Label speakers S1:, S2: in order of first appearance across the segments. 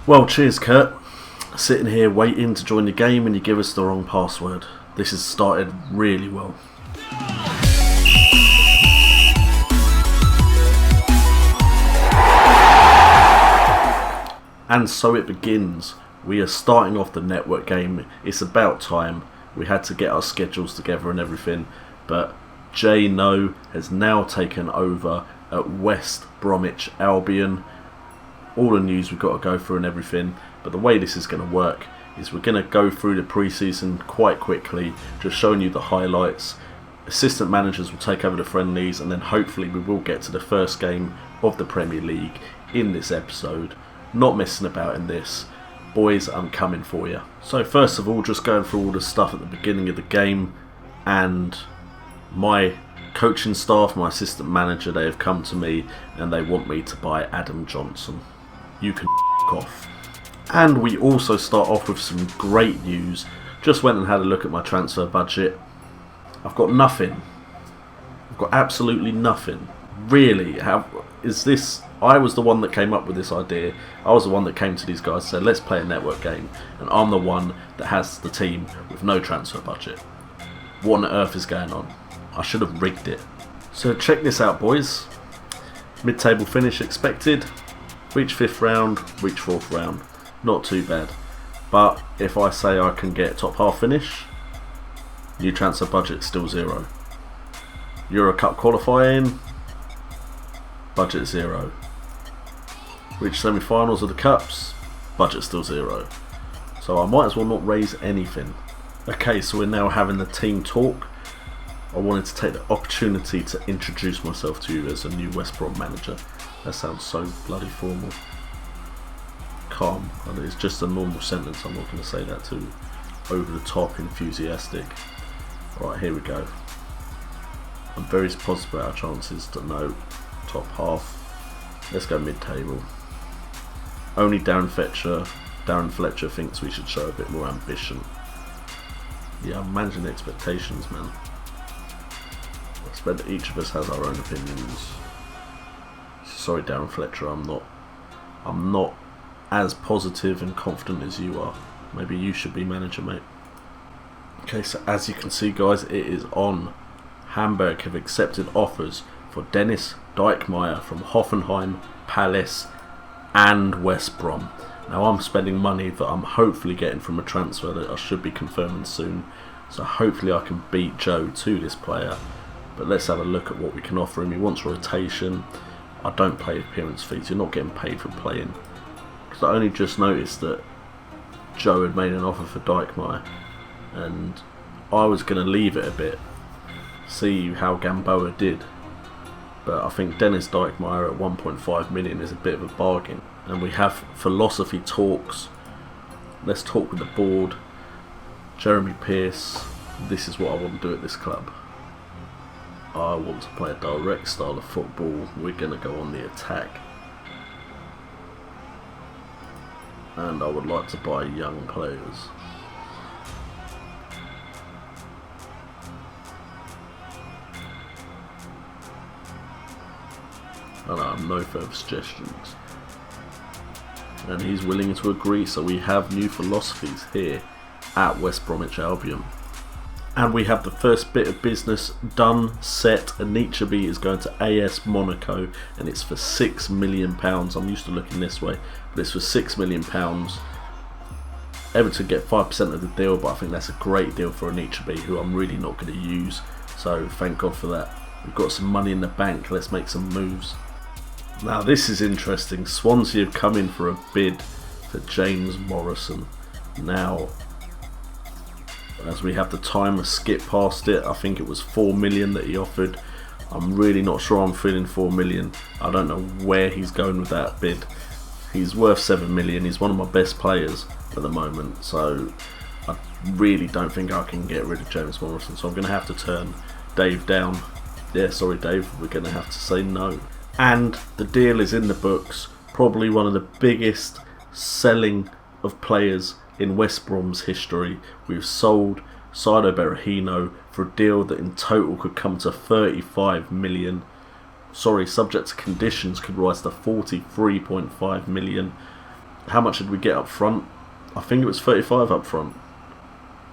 S1: Well, cheers, Kurt. Sitting here waiting to join the game and you give us the wrong password. This has started really well. And so it begins. We are starting off the network game. It's about time. We had to get our schedules together and everything. But Jay No has now taken over at West Bromwich Albion. All the news we've got to go through and everything. But the way this is going to work is we're going to go through the preseason quite quickly, just showing you the highlights. Assistant managers will take over the friendlies, and then hopefully we will get to the first game of the Premier League in this episode. Not messing about in this. Boys, I'm coming for you. So first of all, just going through all the stuff at the beginning of the game, and my coaching staff, my assistant manager, they have come to me and they want me to buy Adam Johnson. You can off. And we also start off with some great news. Just went and had a look at my transfer budget. I've got nothing. I've got absolutely nothing. Really, I was the one that came up with this idea. I was the one that came to these guys and said, let's play a network game. And I'm the one that has the team with no transfer budget. What on earth is going on? I should have rigged it. So check this out, boys. Mid-table finish expected. Reach 5th round, reach 4th round. Not too bad. But if I say I can get top half finish, new transfer budget still 0. Euro Cup qualifying, budget 0. Reach semi-finals of the Cups, budget still 0. So I might as well not raise anything. Okay, so we're now having the team talk. I wanted to take the opportunity to introduce myself to you as a new West Brom manager. That sounds so bloody formal. Calm, and it's just a normal sentence. I'm not going to say that too over the top enthusiastic. Right, here we go. I'm very positive about our chances to know top half. Let's go mid-table. Only Darren Fletcher thinks we should show a bit more ambition. Yeah, I'm managing expectations, man. I expect that each of us has our own opinions. Sorry, Darren Fletcher, I'm not as positive and confident as you are. Maybe you should be manager, mate. Okay, so as you can see, guys, it is on. Hamburg have accepted offers for Dennis Dijkmeyer from Hoffenheim, Palace and West Brom. Now I'm spending money that I'm hopefully getting from a transfer that I should be confirming soon. So hopefully I can beat Joe to this player. But let's have a look at what we can offer him. He wants rotation. I don't pay appearance fees. You're not getting paid for playing. Because I only just noticed that Joe had made an offer for Dijkmeyer, and I was going to leave it a bit, see how Gamboa did. But I think Dennis Dijkmeyer at 1.5 million is a bit of a bargain. And we have philosophy talks. Let's talk with the board. Jeremy Pearce. This is what I want to do at this club. I want to play a direct style of football. We're going to go on the attack. And I would like to buy young players. And I have no further suggestions. And he's willing to agree, so we have new philosophies here at West Bromwich Albion. And we have the first bit of business done, set. Anichebe is going to AS Monaco, and it's for £6 million. I'm used to looking this way, but it's for £6 million. Everton get 5% of the deal, but I think that's a great deal for Anichebe, who I'm really not going to use. So thank God for that. We've got some money in the bank. Let's make some moves. Now this is interesting. Swansea have come in for a bid for James Morrison. Now, as we have the timer skip past it, I think it was 4 million that he offered. I'm really not sure I'm feeling 4 million. I don't know where he's going with that bid. He's worth 7 million. He's one of my best players at the moment, so I really don't think I can get rid of James Morrison. So I'm going to have to turn Dave down. Yeah, sorry Dave, we're going to have to say no. And the deal is in the books. Probably one of the biggest selling of players in West Brom's history. We've sold Saido Berahino for a deal that in total could come to 35 million. Sorry, subject to conditions, could rise to 43.5 million. How much did we get up front? I think it was 35 up front.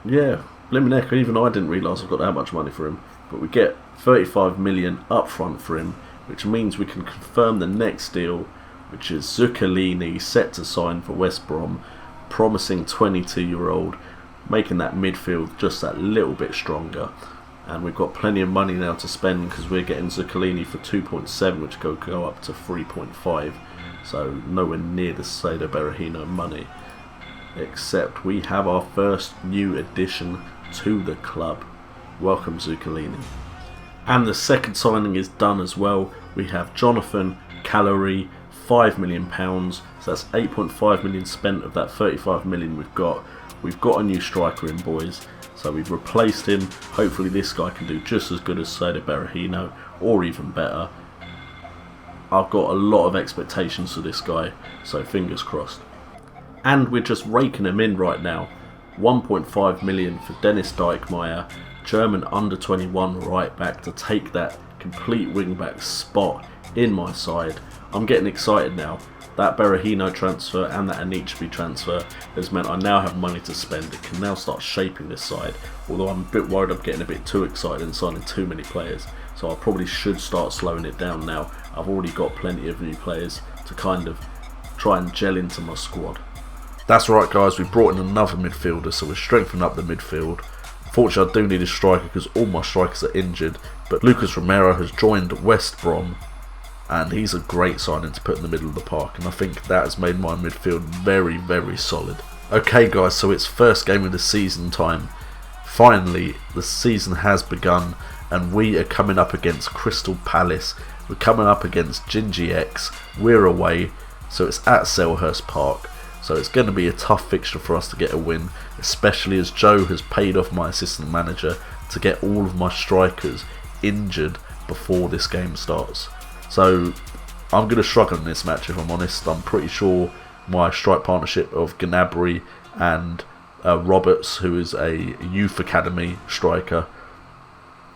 S1: Yeah, blimmin' heck, even I didn't realise I've got that much money for him. But we get 35 million up front for him, which means we can confirm the next deal, which is Zuccolini set to sign for West Brom, promising 22-year-old, making that midfield just that little bit stronger. And we've got plenty of money now to spend because we're getting Zuccolini for 2.7, which could go up to 3.5. So nowhere near the Cesar Berahino money. Except we have our first new addition to the club. Welcome, Zuccolini. And the second signing is done as well. We have Jonathan Callery, £5 million. So that's 8.5 million spent of that 35 million we've got. We've got a new striker in, boys. So we've replaced him. Hopefully this guy can do just as good as Cesar Berahino, or even better. I've got a lot of expectations for this guy, so fingers crossed. And we're just raking him in right now. 1.5 million for Dennis Dijkmeyer, German under-21 right back, to take that complete wing back spot in my side. I'm getting excited now. That Berahino transfer and that Anichebe transfer has meant I now have money to spend. It can now start shaping this side, although I'm a bit worried I'm getting a bit too excited and signing too many players. So I probably should start slowing it down now. I've already got plenty of new players to kind of try and gel into my squad. That's right, guys, we brought in another midfielder, so we're strengthening up the midfield. Unfortunately, I do need a striker because all my strikers are injured, but Lucas Romero has joined West Brom, and he's a great signing to put in the middle of the park, and I think that has made my midfield very, very solid. Okay, guys, so it's first game of the season time. Finally, the season has begun, and we are coming up against Crystal Palace. We're coming up against GINGIEx. We're away, so it's at Selhurst Park. So it's going to be a tough fixture for us to get a win, especially as Joe has paid off my assistant manager to get all of my strikers injured before this game starts. So I'm going to struggle in this match, if I'm honest. I'm pretty sure my strike partnership of Gnabry and Roberts, who is a youth academy striker,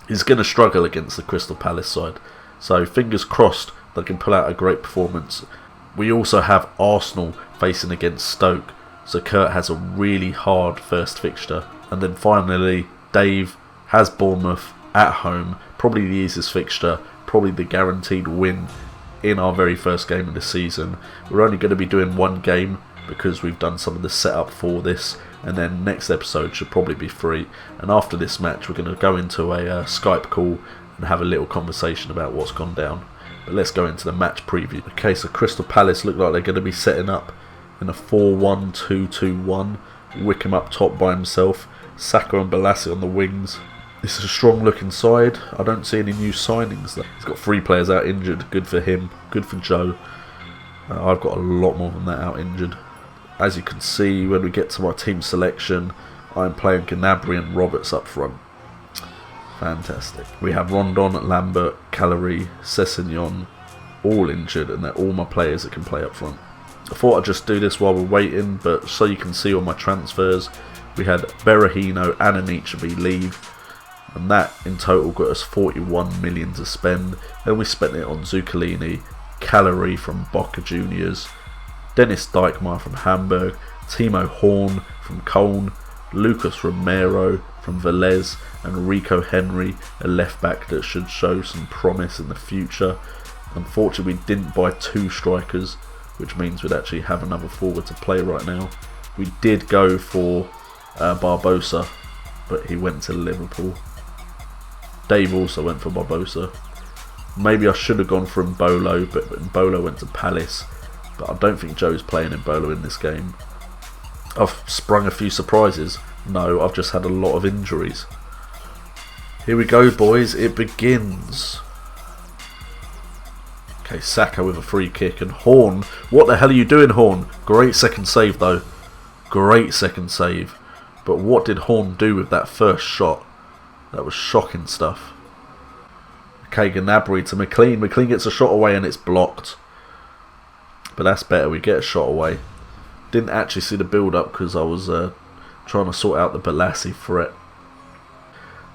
S1: is going to struggle against the Crystal Palace side. So fingers crossed they can pull out a great performance. We also have Arsenal facing against Stoke, so Kurt has a really hard first fixture. And then finally, Dave has Bournemouth at home, probably the easiest fixture, probably the guaranteed win in our very first game of the season. We're only going to be doing one game because we've done some of the setup for this, and then next episode should probably be free. And after this match, we're going to go into a Skype call and have a little conversation about what's gone down. But let's go into the match preview. Okay, so Crystal Palace look like they're going to be setting up in a 4-1-2-2-1. Wickham up top by himself, Saka and Balassi on the wings. This is a strong looking side. I don't see any new signings though. He's got 3 players out injured. Good for him, good for Joe. I've got a lot more than that out injured. As you can see, when we get to my team selection, I'm playing Gnabry and Roberts up front. Fantastic. We have Rondon, Lambert, Callery, Sessegnon, all injured, and they're all my players that can play up front. I thought I'd just do this while we're waiting, but so you can see all my transfers, we had Berahino and Anichebe leave, and that in total got us 41 million to spend. Then we spent it on Zuccolini, Callery from Boca Juniors, Dennis Dijkmeyer from Hamburg, Timo Horn from Cologne, Lucas Romero from Velez, and Rico Henry, a left back that should show some promise in the future. Unfortunately, we didn't buy 2 strikers, which means we'd actually have another forward to play right now. We did go for Barbosa, but he went to Liverpool. Dave also went for Barbosa. Maybe I should have gone for Mbolo, but Mbolo went to Palace. But I don't think Joe's playing Mbolo in this game. I've sprung a few surprises. No, I've just had a lot of injuries. Here we go, boys. It begins. Okay, Saka with a free kick, and Horn. What the hell are you doing, Horn? Great second save, though. Great second save. But what did Horn do with that first shot? That was shocking stuff. Okay, Gnabry to McLean. McLean gets a shot away and it's blocked. But that's better. We get a shot away. Didn't actually see the build-up because I was trying to sort out the Balassi threat.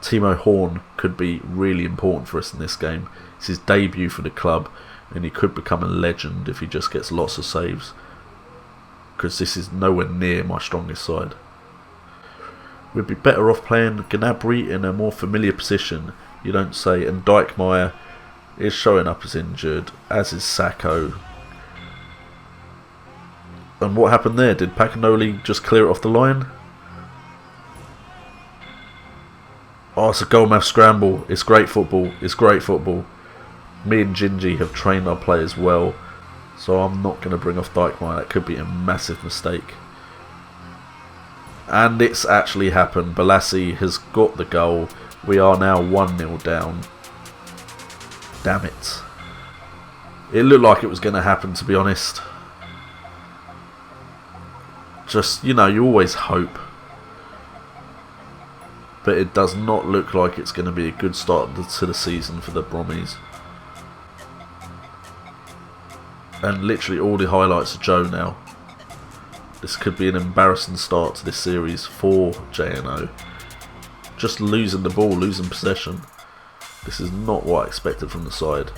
S1: Timo Horn could be really important for us in this game. It's his debut for the club, and he could become a legend if he just gets lots of saves. because this is nowhere near my strongest side. We'd be better off playing Gnabry in a more familiar position, you don't say, and Dijkmeyer is showing up as injured, as is Sacco. And what happened there? Did Pacanoli just clear it off the line? Oh, it's a goal mouth scramble. It's great football. It's great football. Me and Gingy have trained our players well, so I'm not going to bring off Dijkmeyer. That could be a massive mistake. And it's actually happened. Balassi has got the goal. We are now 1-0 down. Damn it. It looked like it was going to happen, to be honest. Just, you know, you always hope. But it does not look like it's going to be a good start to the season for the Brommies. And literally all the highlights are Joe now. This could be an embarrassing start to this series for JNO. Just losing the ball, losing possession. This is not what I expected from the side.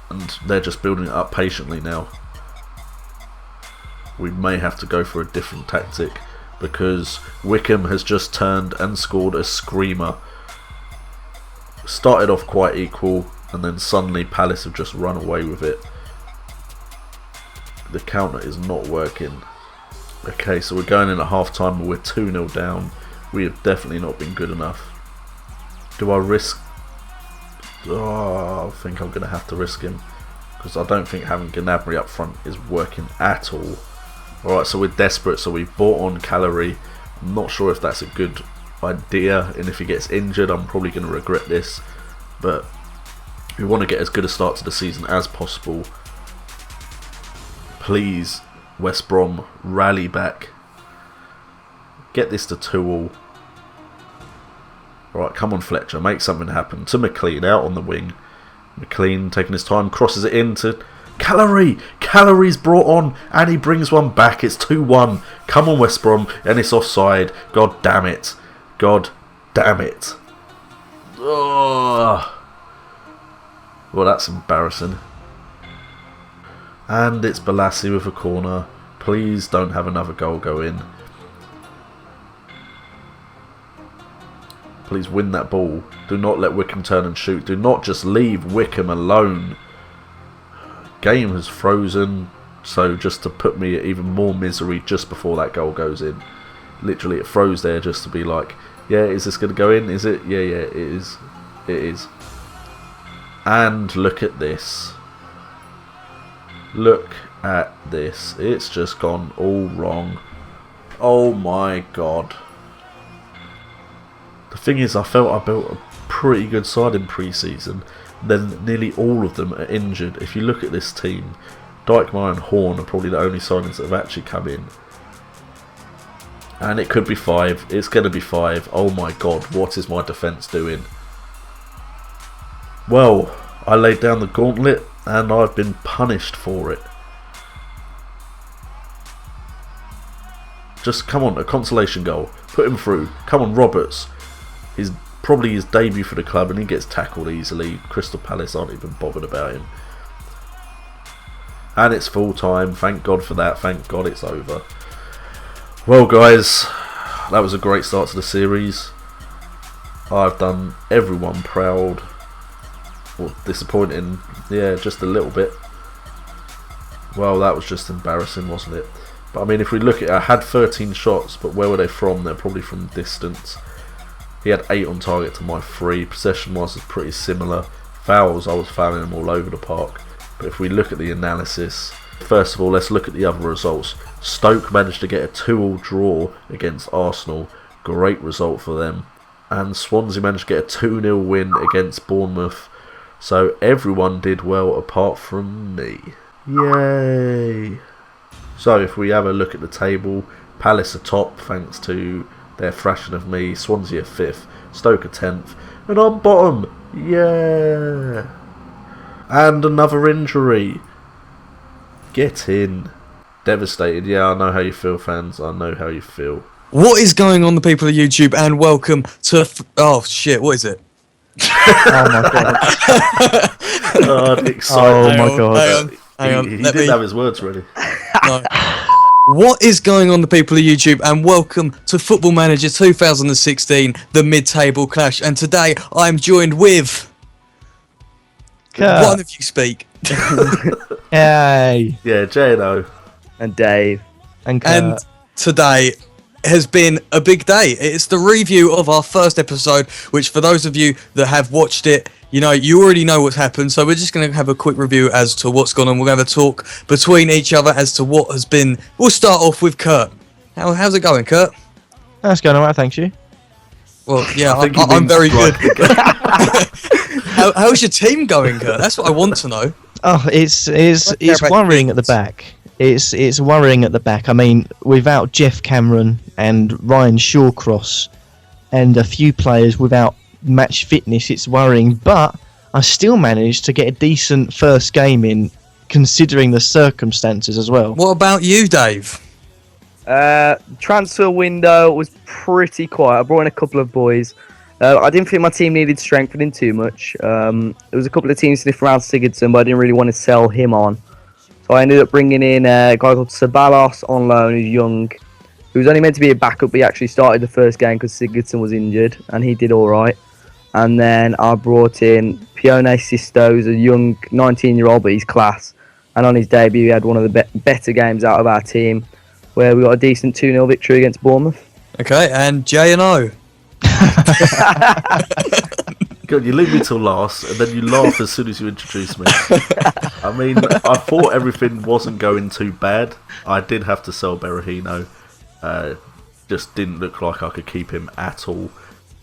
S1: And they're just building it up patiently now. We may have to go for a different tactic, because Wickham has just turned and scored a screamer. Started off quite equal, and then suddenly Palace have just run away with it. The counter is not working. Okay, so we're going in at half time and we're 2-0 down. We have definitely not been good enough. Do I risk? Oh, I think I'm going to have to risk him, because I don't think having Gnabry up front is working at all. Alright, so we're desperate, so we've bought on Calorie. I'm not sure if that's a good idea, and if he gets injured I'm probably going to regret this, but we want to get as good a start to the season as possible. Please, West Brom, rally back. Get this to 2-2. Alright, come on Fletcher, make something happen. To McLean, out on the wing. McLean taking his time, crosses it into Calorie. Calorie's brought on, and he brings one back. It's 2-1. Come on West Brom, and it's offside. God damn it. God damn it. Oh. Well, that's embarrassing. And it's Balassi with a corner. Please don't have another goal go in. Please win that ball. Do not let Wickham turn and shoot. Do not just leave Wickham alone. Game has frozen, so just to put me at even more misery just before that goal goes in. Literally it froze there just to be like, yeah, is this going to go in? Is it? Yeah, it is. It is. And look at this. Look at this. It's just gone all wrong. Oh my god. The thing is, I felt I built a pretty good side in pre-season. Then nearly all of them are injured. If you look at this team, Dijkmeyer and Horn are probably the only signings that have actually come in. And it could be 5. It's going to be 5. Oh my god, what is my defence doing? Well, I laid down the gauntlet and I've been punished for it. Just come on, a consolation goal. Put him through. Come on, Roberts. He's probably his debut for the club and he gets tackled easily. Crystal Palace aren't even bothered about him. And it's full time. Thank God for that. Thank God it's over. Well guys, that was a great start to the series. I've done everyone proud. Well, disappointing, yeah, just a little bit. Well, that was just embarrassing, wasn't it? But I mean, if we look at it, I had 13 shots, but where were they from? They're probably from distance. He had 8 on target to my 3. Possession-wise was pretty similar. Fouls, I was fouling them all over the park. But if we look at the analysis, first of all, let's look at the other results. Stoke managed to get a 2-2 draw against Arsenal. Great result for them. And Swansea managed to get a 2-0 win against Bournemouth. So everyone did well apart from me. Yay! So if we have a look at the table, Palace are top thanks to their thrashing of me. Swansea are 5th, Stoke are 10th, and I'm bottom. Yeah! And another injury. Get in. Devastated. Yeah, I know how you feel, fans. I know how you feel.
S2: What is going on, the people of YouTube, and welcome to... oh shit, what is it? Oh my god.
S1: Excited.
S2: Oh my god.
S3: Hang on.
S1: He didn't have his words ready.
S3: No. What is going on, the people of YouTube, and welcome to Football Manager 2016, the mid-table clash. And today I'm joined with one of you speak.
S2: Hey.
S1: Yeah, J&O.
S4: And Dave.
S2: And
S3: today has been a big day. It's the review of our first episode, which for those of you that have watched it, you know, you already know what's happened. So we're just going to have a quick review as to what's gone on. We're going to have a talk between each other as to what has been. We'll start off with Kurt. How's it going, Kurt?
S2: That's going alright, thanks you.
S3: Well, yeah,
S1: I'm
S3: very good. How's your team going, Kurt? That's what I want to know.
S2: Oh, it's worrying at the back. It's worrying at the back. I mean, without Jeff Cameron and Ryan Shawcross and a few players without match fitness, it's worrying. But I still managed to get a decent first game in, considering the circumstances as well.
S3: What about you, Dave?
S4: Transfer window was pretty quiet. I brought in a couple of boys. I didn't think my team needed strengthening too much. There was a couple of teams sniffing around Sigurdsson, but I didn't really want to sell him on. So I ended up bringing in a guy called Sabalos on loan, who's young, who was only meant to be a backup, but he actually started the first game because Sigurdsson was injured, and he did all right. And then I brought in Pione Sisto, who's a young 19-year-old, but he's class. And on his debut, he had one of the better games out of our team, where we got a decent 2-0 victory against Bournemouth.
S3: Okay, and J&O.
S1: God, you leave me till last, and then you laugh as soon as you introduce me. I mean, I thought everything wasn't going too bad. I did have to sell Berahino. Just didn't look like I could keep him at all.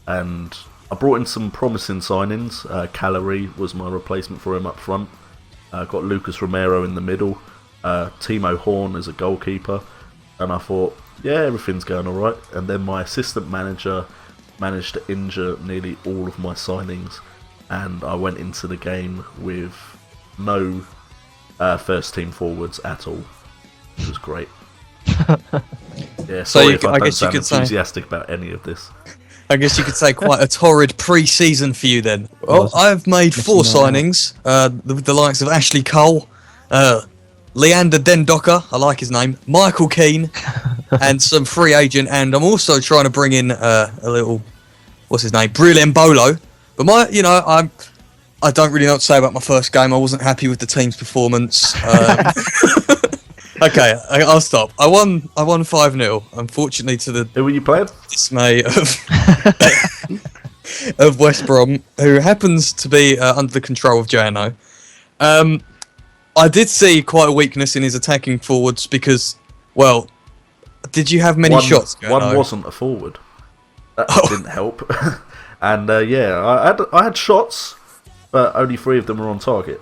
S1: And I brought in some promising signings. Callery was my replacement for him up front. Got Lucas Romero in the middle. Timo Horn as a goalkeeper. And I thought, yeah, everything's going all right. And then my assistant manager managed to injure nearly all of my signings, and I went into the game with no first team forwards at all. It was great. Yeah, sorry if I don't sound enthusiastic about any of this.
S3: I guess you could say quite a torrid pre-season for you then. Well, I've made 4 signings, with the likes of Ashley Cole, Leander Dendocker, I like his name, Michael Keane, and some free agent, and I'm also trying to bring in a little, what's his name, Brilliant Bolo. But I don't really know what to say about my first game. I wasn't happy with the team's performance. Okay, I'll stop. I won 5-0, unfortunately to the
S1: Who were you playing?
S3: dismay of West Brom, who happens to be under the control of J&O. I did see quite a weakness in his attacking forwards because, well, did you have many shots?
S1: One wasn't a forward. That didn't help. And yeah, I had shots, but only 3 of them were on target.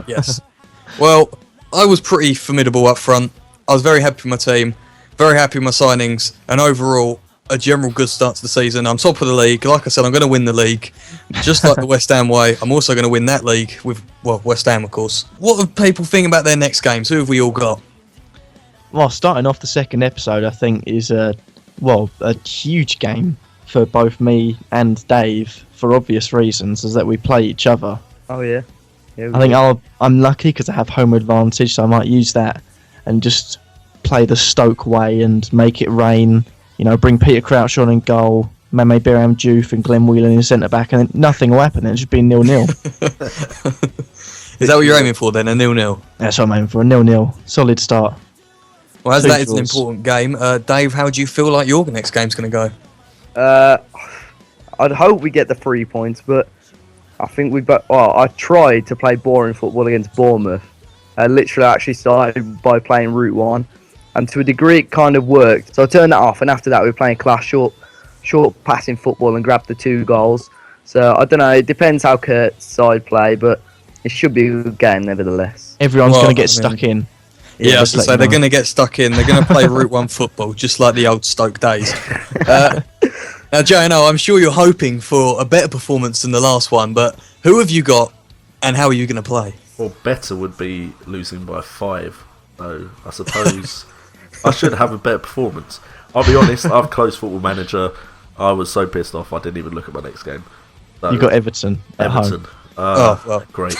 S3: Yes. Well, I was pretty formidable up front. I was very happy with my team, very happy with my signings, and overall, a general good start to the season. I'm top of the league. Like I said, I'm going to win the league. Just like the West Ham way, I'm also going to win that league with, well, West Ham, of course. What do people think about their next games? Who have we all got?
S2: Well, starting off the second episode, I think is a huge game for both me and Dave for obvious reasons, is that we play each other.
S4: Oh, yeah.
S2: I think I'm lucky because I have home advantage, so I might use that and just play the Stoke way and make it rain. You know, bring Peter Crouch on in goal, Mame Birham Diouf and Glenn Whelan in centre back, and then nothing will happen. It'll just be 0-0.
S3: Is that what you're aiming for then? A 0-0?
S2: That's what I'm aiming for. A 0-0. Solid start.
S3: Well, as that is an important game, Dave, how do you feel like your next game's going to
S4: go? I'd hope we get the 3 points, but I think I tried to play boring football against Bournemouth. Literally, I actually started by playing Route 1. And to a degree, it kind of worked. So I turned that off, and after that, we were playing class short passing football and grabbed the 2 goals. So I don't know. It depends how Kurt's side play, but it should be a good game nevertheless.
S2: Everyone's going to get stuck in.
S3: Yeah, I was going to say they're going to get stuck in. They're going to play Route 1 football, just like the old Stoke days. Now, J&O, I'm sure you're hoping for a better performance than the last one, but who have you got, and how are you going to play?
S1: Well, better would be losing by 5. So I suppose I should have a better performance. I'll be honest, I've closed Football Manager. I was so pissed off I didn't even look at my next game. No,
S2: You got Everton at
S1: Everton.
S2: home.
S3: Well.
S1: Great.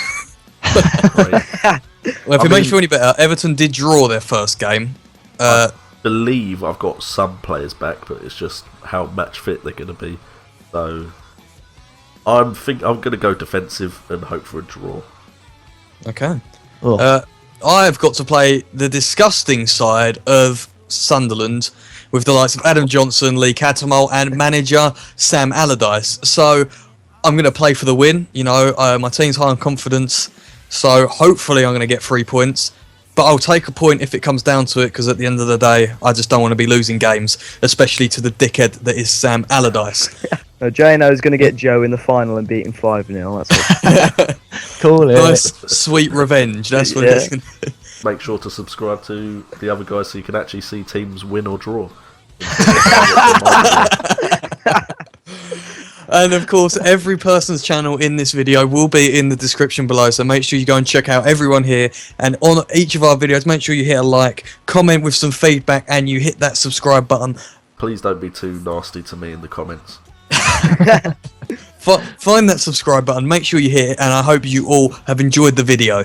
S3: Well, if it makes you feel any better, Everton did draw their first game.
S1: I believe I've got some players back, but it's just how match fit they're going to be. So I'm going to go defensive and hope for a draw.
S3: Okay.
S2: Oh.
S3: I've got to play the disgusting side of Sunderland with the likes of Adam Johnson, Lee Cattermole, and manager Sam Allardyce. So I'm going to play for the win. You know, my team's high on confidence, so hopefully I'm going to get 3 points. But I'll take a point if it comes down to it, because at the end of the day, I just don't want to be losing games, especially to the dickhead that is Sam Allardyce.
S4: No, J&O's going to get Joe in the final and beat him 5-0. That's what.
S2: Cool.
S3: Nice, sweet revenge. That's what it's going to be.
S1: Make sure to subscribe to the other guys so you can actually see teams win or draw.
S3: And of course, every person's channel in this video will be in the description below, so make sure you go and check out everyone here. And on each of our videos, make sure you hit a like, comment with some feedback, and you hit that subscribe button.
S1: Please don't be too nasty to me in the comments.
S3: Find that subscribe button, make sure you hit it, and I hope you all have enjoyed the video.